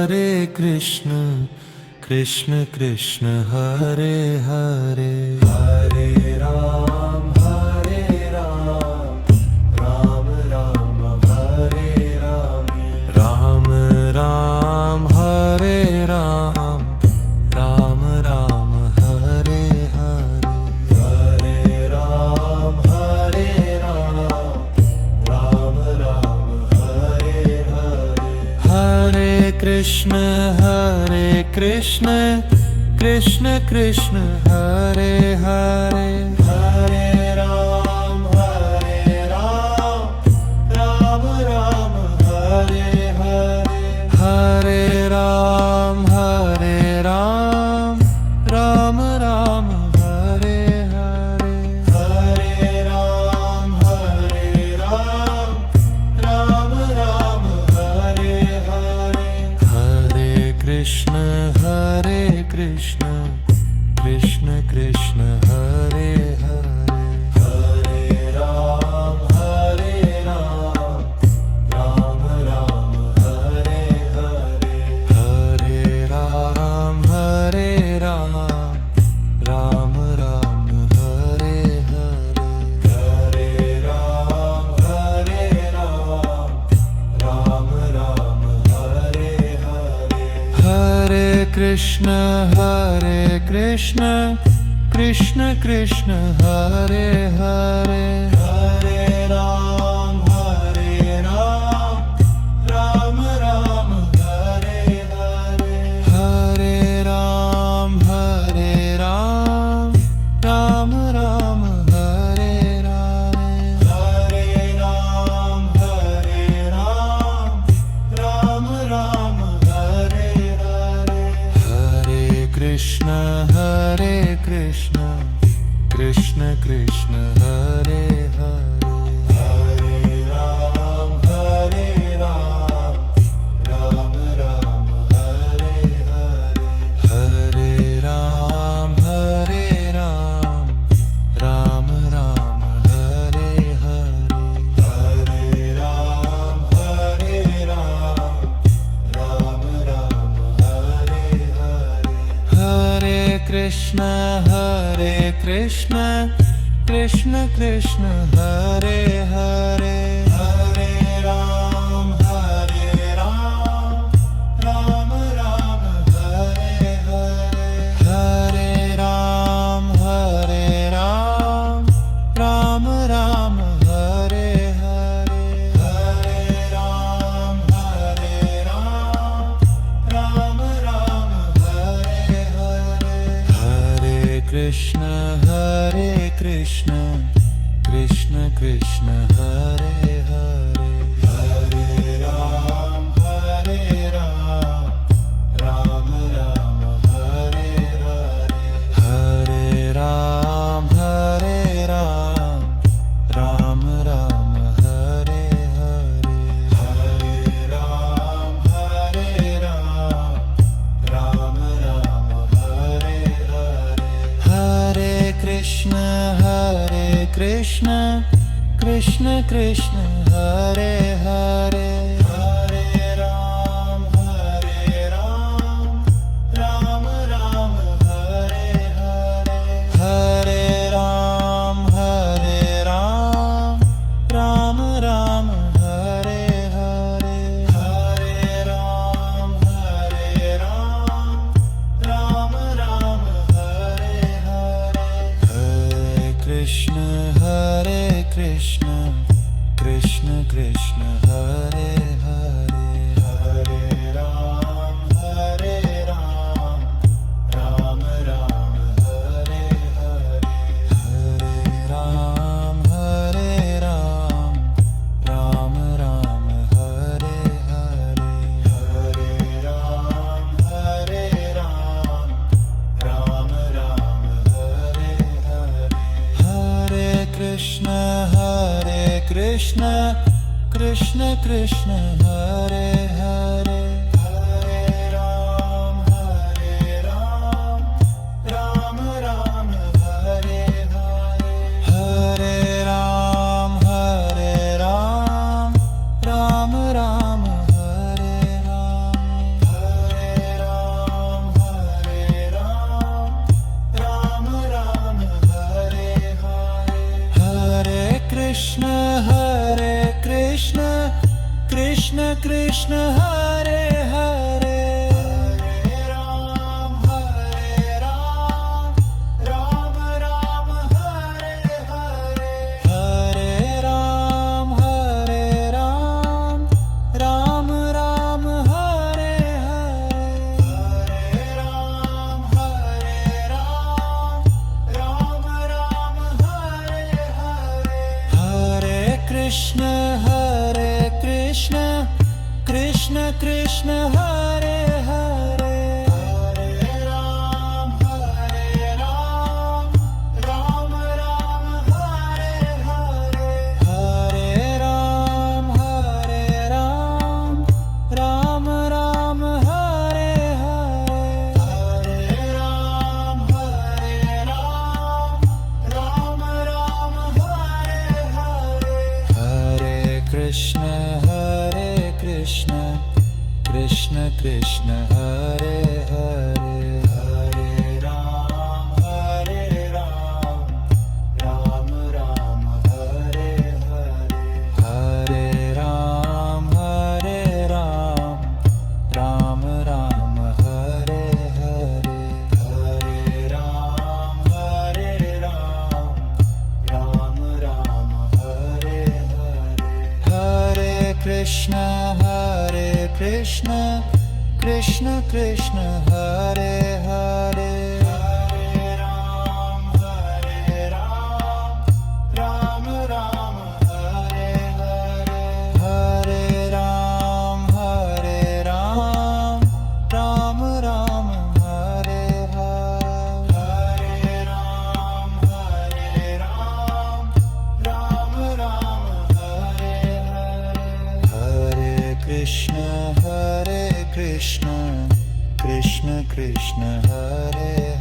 Hare Krishna, Krishna Krishna, Hare Hare, Hare Ram, Hare Ram, Ram Ram, Hare Ram, Ram Ram, Hare Ram, Ram Ram, Hare Hare, Hare Ram, Hare Ram, Ram Ram, Hare Hare, Hare Krishna, Krishna Krishna, Hare Hare, Hare Ram, Hare Ram, Ram Ram, Hare Hare, Hare Ram, Hare Ram, Ram Ram, Hare Hare, Hare Ram, Hare Ram, Ram Ram, Hare Hare, Hare Krishna, Krishna Krishna, Hare Hare, Hare Ram, Hare Ram, Ram Ram, Hare Hare, Hare Ram, Hare Ram, Ram Ram, Hare Hare, Hare Ram, Hare Ram, Ram Ram, Hare Hare, Hare Krishna, Krishna Krishna, Hare Hare, Hare Ram, Hare Ram, Ram Ram, Hare Hare, Hare Ram, Hare Ram, Ram Ram, Hare Hare, Hare Ram, Hare Ram, Ram Ram, Hare Hare, Hare Krishna, Krishna Krishna, Hare Hare, Hare Ram, Hare Ram, Ram Ram, Hare Hare, Hare Ram, Hare Ram, Ram Ram, Hare Hare, Hare Ram, Hare Ram, Ram Ram, Hare Hare, Hare Krishna, Krishna Krishna, Hare Hare, Hare Ram, Hare Ram, Ram Ram, Hare Hare, Hare Ram, Hare Ram, Ram Ram, Hare Hare, Hare Ram, Hare Ram, Ram Ram, Hare Hare, Hare Krishna, Krishna Krishna, Hare Hare, Hare Ram, Hare Ram, Ram Ram, Hare Hare, Hare Ram, Hare Ram, Ram Ram, Hare Hare, Hare Ram, Hare Ram, Ram Ram, Hare Hare, Hare Krishna, Krishna Krishna, Hare Hare, Hare Ram, Hare Ram, Ram Ram, Hare Hare, Hare Ram, Hare Ram, Ram Ram, Hare Hare, Hare Ram, Hare Ram, Ram Ram, Hare Hare, Hare Krishna, Krishna Krishna, Hare Hare, Hare Ram, Hare Ram, Ram Ram, Hare Hare, Hare Ram, Hare Ram, Ram Ram, Hare Hare, Hare Ram, Hare Ram, Ram Ram, Hare Hare, Hare Krishna, Krishna Krishna, Hare Hare, Hare Ram, Hare Ram, Ram Ram, Hare Hare, Hare Ram, Hare Ram, Ram Ram, Hare Ram, Krishna Hare Hare Hare Ram Ram Ram Hare Hare Hare Ram Ram Ram Hare Hare Hare Ram Ram Ram Hare Hare Hare Krishna Krishna Krishna Hare Hare Hare Ram Ram Ram Hare Hare Hare Ram Ram Ram Hare Hare Hare Ram Ram Ram Hare Hare Hare Krishna Krishna Krishna Hare Hare Hare Ram Ram Ram Hare Hare Hare Ram Ram Ram Hare Hare Hare Ram Ram Ram Hare Hare Hare Krishna Krishna Krishna Hare Hare Hare Ram Ram Ram Hare Hare Hare Ram Ram Ram Hare Hare Hare Ram Ram Ram Hare Hare Hare Krishna Krishna Krishna Hare